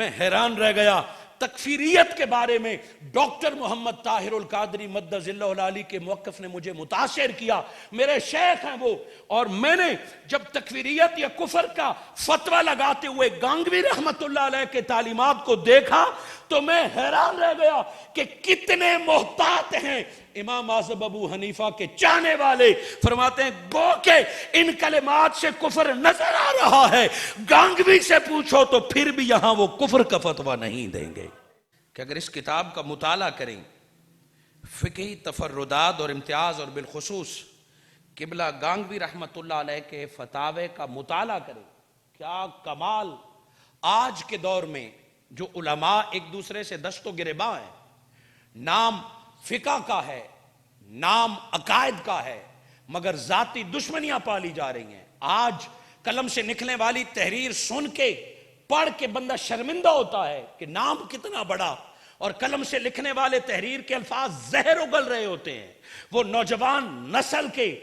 میں حیران رہ گیا تکفیریت کے بارے میں ڈاکٹر محمد طاہر القادری مدظ اللہ العالی کے موقف نے مجھے متاثر کیا. میرے شیخ ہیں وہ, اور میں نے جب تکفیریت یا کفر کا فتویٰ لگاتے ہوئے گانگوی رحمت اللہ علیہ کے تعلیمات کو دیکھا تو میں حیران رہ گیا کہ کتنے محتاط ہیں امام اعظم ابو حنیفہ کے چاہنے والے. فرماتے ہیں گو کہ ان کلمات سے کفر نظر آ رہا ہے, گانگوی سے پوچھو تو پھر بھی یہاں وہ کفر کا فتویٰ نہیں دیں گے. کہ اگر اس کتاب کا مطالعہ کریں, فقہی تفردات اور امتیاز, اور بالخصوص قبلہ گانگوی رحمت اللہ علیہ کے فتاوے کا مطالعہ کریں, کیا کمال. آج کے دور میں جو علماء ایک دوسرے سے دست و گریباں ہیں, نام فقہ کا ہے, نام عقائد کا ہے, مگر ذاتی دشمنیاں پالی جا رہی ہیں. آج قلم سے نکلنے والی تحریر سن کے پڑھ کے بندہ شرمندہ ہوتا ہے کہ نام کتنا بڑا, اور قلم سے لکھنے والے تحریر کے الفاظ زہر اگل رہے ہوتے ہیں. وہ نوجوان نسل کے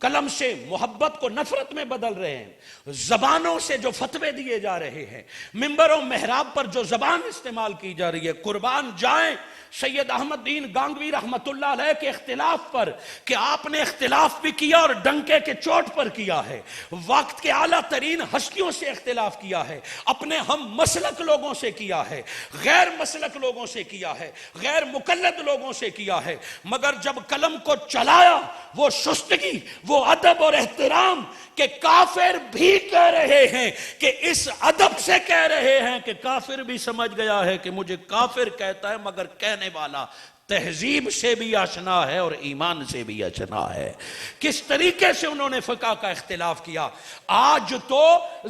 قلم سے محبت کو نفرت میں بدل رہے ہیں. زبانوں سے جو فتوے دیے جا رہے ہیں, منبر و محراب پر جو زبان استعمال کی جا رہی ہے, قربان جائیں سید احمد دین گانگوی رحمت اللہ علیہ کے اختلاف پر کہ آپ نے اختلاف بھی کیا اور ڈنکے کے چوٹ پر کیا ہے, وقت کے اعلیٰ ترین ہستیوں سے اختلاف کیا ہے, اپنے ہم مسلک لوگوں سے کیا ہے, غیر مسلک لوگوں سے کیا ہے, غیر مقلد لوگوں سے کیا ہے, مگر جب قلم کو چلایا وہ شستگی, وہ ادب اور احترام کہ کافر بھی کہہ رہے ہیں کہ اس ادب سے کہہ رہے ہیں کہ کافر بھی سمجھ گیا ہے کہ مجھے کافر کہتا ہے, مگر کہنے والا تہذیب سے بھی آشنا ہے اور ایمان سے بھی آشنا ہے. کس طریقے سے انہوں نے فقہ کا اختلاف کیا. آج تو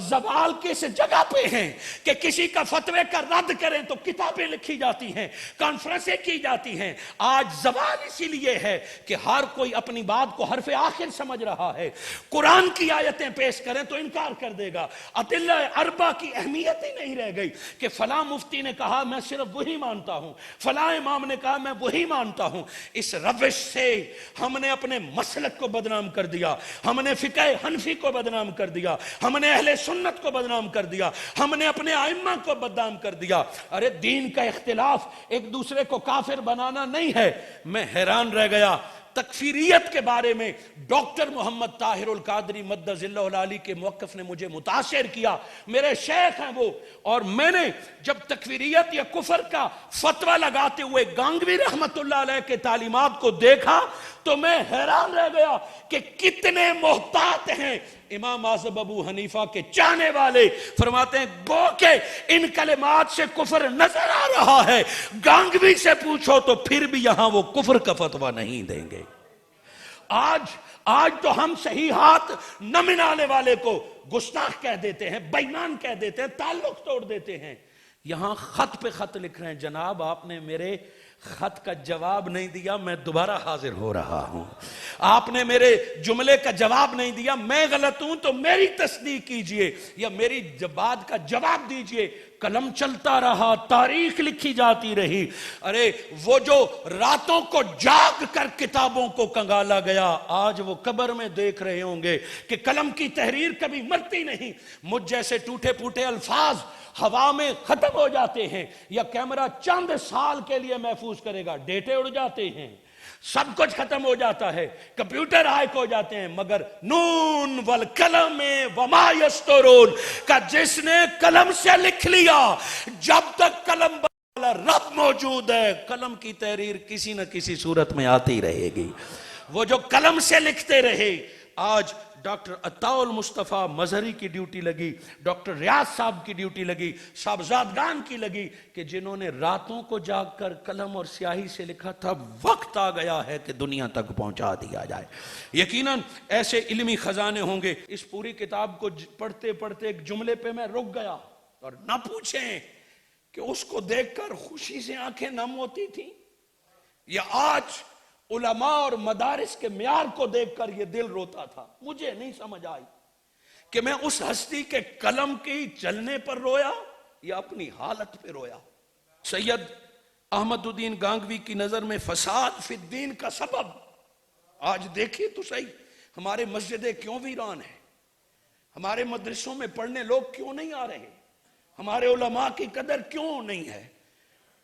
زوال کس جگہ پہ ہیں کہ کسی کا فتوے کا رد کریں تو کتابیں لکھی جاتی ہیں, کانفرنسیں کی جاتی ہیں. آج زوال اسی لیے ہے کہ ہر کوئی اپنی بات کو حرف آخر سمجھ رہا ہے. قرآن کی آیتیں پیش کریں تو انکار کر دے گا. ادلہ اربع کی اہمیت ہی نہیں رہ گئی کہ فلاں مفتی نے کہا میں صرف وہی مانتا ہوں, فلاں امام نے کہا میں وہی مانتا ہوں. اس روش سے ہم نے اپنے مسلک کو بدنام کر دیا, ہم نے فقہ حنفی کو بدنام کر دیا, ہم نے اہل سنت کو بدنام کر دیا, ہم نے اپنے ائمہ کو بدنام کر دیا. ارے دین کا اختلاف ایک دوسرے کو کافر بنانا نہیں ہے. میں حیران رہ گیا تکفیریت کے بارے میں ڈاکٹر محمد طاہر القادری مدظ اللہ العالی کے موقف نے مجھے متاثر کیا. میرے شیخ ہیں وہ, اور میں نے جب تکفیریت یا کفر کا فتویٰ لگاتے ہوئے گانگوی رحمت اللہ علیہ کے تعلیمات کو دیکھا تو میں حیران رہ گیا کہ کتنے محتاط ہیں امام اعظم ابو حنیفہ کے چاہنے والے. فرماتے ہیں گو کہ ان کلمات سے کفر نظر آ رہا ہے, گانگوی سے پوچھو تو پھر بھی یہاں وہ کفر کا فتویٰ نہیں دیں گے. آج تو ہم صحیح ہاتھ نہ منانے والے کو گستاخ کہہ دیتے ہیں, بے ایمان کہہ دیتے ہیں, تعلق توڑ دیتے ہیں. یہاں خط پہ خط لکھ رہے ہیں, جناب آپ نے میرے خط کا جواب نہیں دیا, میں دوبارہ حاضر ہو رہا ہوں. آپ نے میرے جملے کا جواب نہیں دیا, میں غلط ہوں تو میری تصدیق کیجئے یا میری بات کا جواب دیجئے. قلم چلتا رہا, تاریخ لکھی جاتی رہی. ارے وہ جو راتوں کو جاگ کر کتابوں کو کنگالا گیا, آج وہ قبر میں دیکھ رہے ہوں گے کہ قلم کی تحریر کبھی مرتی نہیں. مجھ جیسے ٹوٹے پھوٹے الفاظ ہوا میں ختم ہو جاتے ہیں, یا کیمرہ چند سال کے لیے محفوظ کرے گا, ڈیٹے اڑ جاتے ہیں, سب کچھ ختم ہو جاتا ہے, کمپیوٹر ہیک ہو جاتے ہیں, مگر نون والقلم وما یسطرون کا جس نے قلم سے لکھ لیا, جب تک قلم والا رب موجود ہے قلم کی تحریر کسی نہ کسی صورت میں آتی رہے گی. وہ جو قلم سے لکھتے رہے, آج ڈاکٹر عطاء المصطفیٰ مظہری کی ڈیوٹی لگی, ڈاکٹر ریاض صاحب کی ڈیوٹی لگی, صاحبزادگان کی لگی کہ جنہوں نے راتوں کو جاگ کر قلم اور سیاہی سے لکھا تھا, وقت آ گیا ہے کہ دنیا تک پہنچا دیا جائے. یقیناً ایسے علمی خزانے ہوں گے. اس پوری کتاب کو پڑھتے پڑھتے ایک جملے پہ میں رک گیا, اور نہ پوچھیں کہ اس کو دیکھ کر خوشی سے آنکھیں نم ہوتی تھیں, یا آج علماء اور مدارس کے معیار کو دیکھ کر یہ دل روتا تھا. مجھے نہیں سمجھ آئی کہ میں اس ہستی کے قلم کی چلنے پر رویا یا اپنی حالت پہ رویا. سید احمد الدین گانگوی کی نظر میں فساد فی الدین کا سبب. آج دیکھیے تو صحیح, ہمارے مسجدیں کیوں ویران ہیں, ہمارے مدرسوں میں پڑھنے لوگ کیوں نہیں آ رہے, ہمارے علماء کی قدر کیوں نہیں ہے؟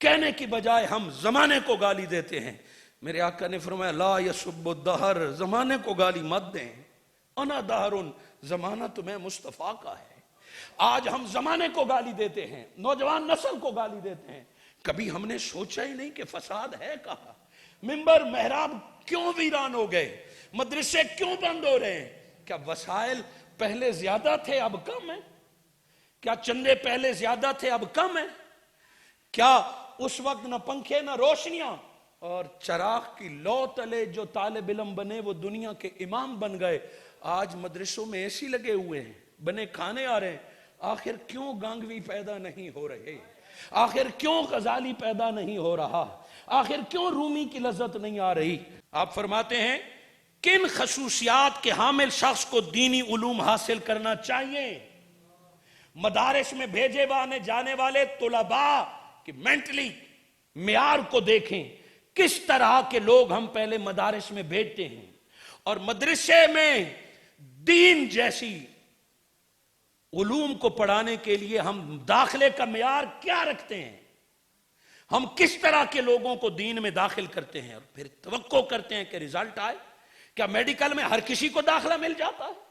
کہنے کی بجائے ہم زمانے کو گالی دیتے ہیں۔ میرے آقا نے فرمایا لا یسب الدہر، زمانے کو گالی مت دیں، انا دہر، زمانہ تمہیں مصطفیٰ کا ہے۔ آج ہم زمانے کو گالی دیتے ہیں، نوجوان نسل کو گالی دیتے ہیں، کبھی ہم نے سوچا ہی نہیں کہ فساد ہے کہاں؟ منبر محراب کیوں ویران ہو گئے؟ مدرسے کیوں بند ہو رہے ہیں؟ کیا وسائل پہلے زیادہ تھے اب کم ہیں؟ کیا چندے پہلے زیادہ تھے اب کم ہیں؟ کیا اس وقت نہ پنکھے نہ روشنیاں، اور چراغ کی لو تلے جو طالب علم بنے وہ دنیا کے امام بن گئے؟ آج مدرسوں میں ایسی لگے ہوئے ہیں، بنے کھانے آ رہے ہیں۔ آخر کیوں گانگوی پیدا نہیں ہو رہے؟ آخر کیوں غزالی پیدا نہیں ہو رہا؟ آخر کیوں رومی کی لذت نہیں آ رہی؟ آپ فرماتے ہیں کن خصوصیات کے حامل شخص کو دینی علوم حاصل کرنا چاہیے؟ مدارس میں بھیجے جانے والے طلباء کی مینٹلی معیار کو دیکھیں، کس طرح کے لوگ ہم پہلے مدارس میں بھیجتے ہیں، اور مدرسے میں دین جیسی علوم کو پڑھانے کے لیے ہم داخلے کا معیار کیا رکھتے ہیں؟ ہم کس طرح کے لوگوں کو دین میں داخل کرتے ہیں، اور پھر توقع کرتے ہیں کہ رزلٹ آئے؟ کیا میڈیکل میں ہر کسی کو داخلہ مل جاتا ہے؟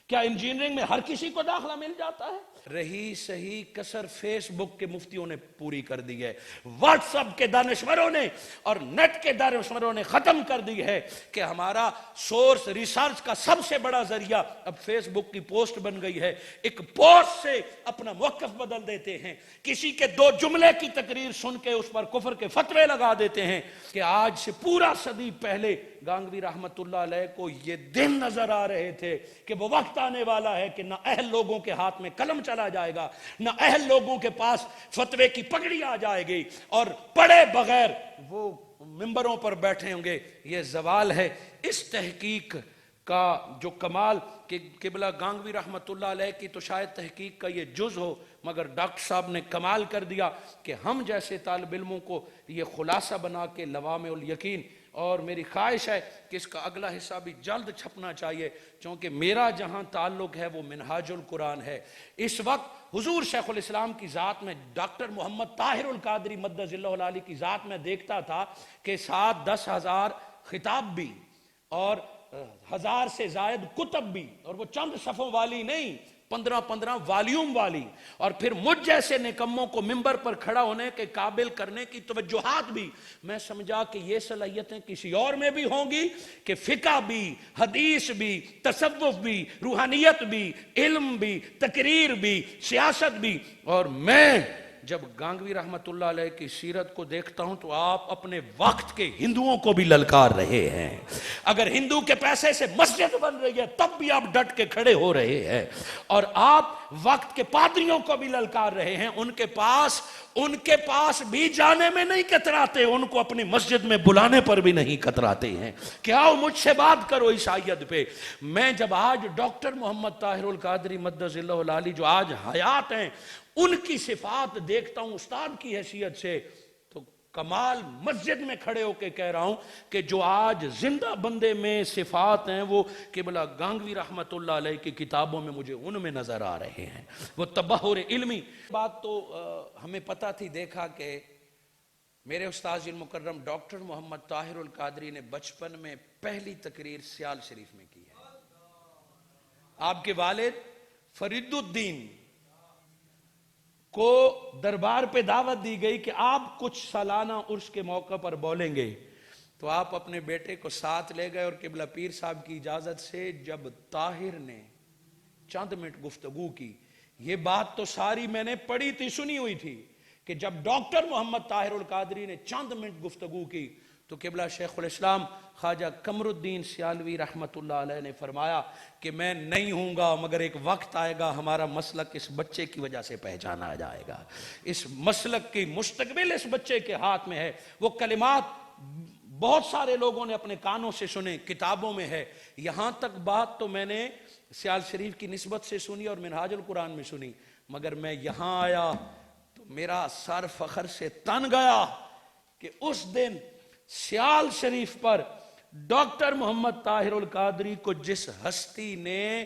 کیا انجینئرنگ میں ہر کسی کو داخلہ مل جاتا ہے؟ رہی صحیح کسر فیس بک کے مفتیوں نے پوری کر دی ہے، واٹس ایپ کے دانشوروں نے اور نیٹ کے دانشوروں نے ختم کر دی ہے کہ ہمارا سورس ریسرچ کا سب سے بڑا ذریعہ اب فیس بک کی پوسٹ بن گئی ہے۔ ایک پوسٹ سے اپنا موقف بدل دیتے ہیں، کسی کے 2 جملے کی تقریر سن کے اس پر کفر کے فتوے لگا دیتے ہیں۔ کہ آج سے پورا صدی پہلے گانگوی رحمت اللہ علیہ کو یہ دن نظر آ رہے تھے کہ وہ وقت آنے والا ہے کہ نہ اہل لوگوں کے ہاتھ میں قلم چلا جائے گا، نہ اہل لوگوں کے پاس فتوے کی پگڑی آ جائے گی، اور پڑھے بغیر وہ ممبروں پر بیٹھے ہوں گے۔ یہ زوال ہے۔ اس تحقیق کا جو کمال کہ قبلہ گانگوی رحمت اللہ علیہ کی تو شاید تحقیق کا یہ جز ہو، مگر ڈاکٹر صاحب نے کمال کر دیا کہ ہم جیسے طالب علموں کو یہ خلاصہ بنا کے لوامع الیقین، اور میری خواہش ہے کہ اس کا اگلا حصہ بھی جلد چھپنا چاہیے، چونکہ میرا جہاں تعلق ہے وہ منہاج القرآن ہے۔ اس وقت حضور شیخ الاسلام کی ذات میں ڈاکٹر محمد طاہر القادری مد ظلہ العالی کی ذات میں دیکھتا تھا کہ 7-10 ہزار خطاب بھی اور 1000 سے زائد کتب بھی، اور وہ چند صفوں والی نہیں، 15 والیوم والی، اور پھر مجھ جیسے نکموں کو منبر پر کھڑا ہونے کے قابل کرنے کی توجہات بھی۔ میں سمجھا کہ یہ صلاحیتیں کسی اور میں بھی ہوں گی کہ فقہ بھی، حدیث بھی، تصوف بھی، روحانیت بھی، علم بھی، تقریر بھی، سیاست بھی۔ اور میں جب گانگوی رحمت اللہ علیہ کی سیرت کو دیکھتا ہوں تو آپ اپنے وقت کے ہندوؤں کو بھی للکار رہے ہیں۔ اگر ہندو کے پیسے سے مسجد بن رہی ہے تب بھی آپ ڈٹ کے کھڑے ہو رہے ہیں، اور آپ وقت کے پادریوں کو بھی للکار رہے ہیں۔ ان کے پاس بھی جانے میں نہیں کتراتے، ان کو اپنی مسجد میں بلانے پر بھی نہیں کتراتے ہیں کہ آؤ مجھ سے بات کرو عیسائیت پہ۔ میں جب آج ڈاکٹر محمد طاہر القادری مد ظلہ العالی جو آج حیات ہیں ان کی صفات دیکھتا ہوں استاد کی حیثیت سے، تو کمال مسجد میں کھڑے ہو کے کہہ رہا ہوں کہ جو آج زندہ بندے میں صفات ہیں وہ قبلہ گانگوی رحمت اللہ علیہ کی کتابوں میں مجھے ان میں نظر آ رہے ہیں۔ وہ تبحر علمی بات تو ہمیں پتہ تھی، دیکھا کہ میرے استاذ المکرم ڈاکٹر محمد طاہر القادری نے بچپن میں پہلی تقریر سیال شریف میں کی ہے۔ آپ کے والد فرید الدین کو دربار پہ دعوت دی گئی کہ آپ کچھ سالانہ عرس کے موقع پر بولیں گے، تو آپ اپنے بیٹے کو ساتھ لے گئے، اور قبلہ پیر صاحب کی اجازت سے جب طاہر نے چند منٹ گفتگو کی، یہ بات تو ساری میں نے پڑھی تھی، سنی ہوئی تھی، کہ جب ڈاکٹر محمد طاہر القادری نے چند منٹ گفتگو کی تو قبلہ شیخ الاسلام خواجہ قمر الدین سیالوی رحمت اللہ علیہ نے فرمایا کہ میں نہیں ہوں گا، مگر ایک وقت آئے گا ہمارا مسلک اس بچے کی وجہ سے پہچانا جائے گا، اس مسلک کی مستقبل اس بچے کے ہاتھ میں ہے۔ وہ کلمات بہت سارے لوگوں نے اپنے کانوں سے سنے، کتابوں میں ہے، یہاں تک بات تو میں نے سیال شریف کی نسبت سے سنی اور منہاج القرآن میں سنی، مگر میں یہاں آیا تو میرا سر فخر سے تن گیا کہ اس دن سیال شریف پر ڈاکٹر محمد طاہر القادری کو جس ہستی نے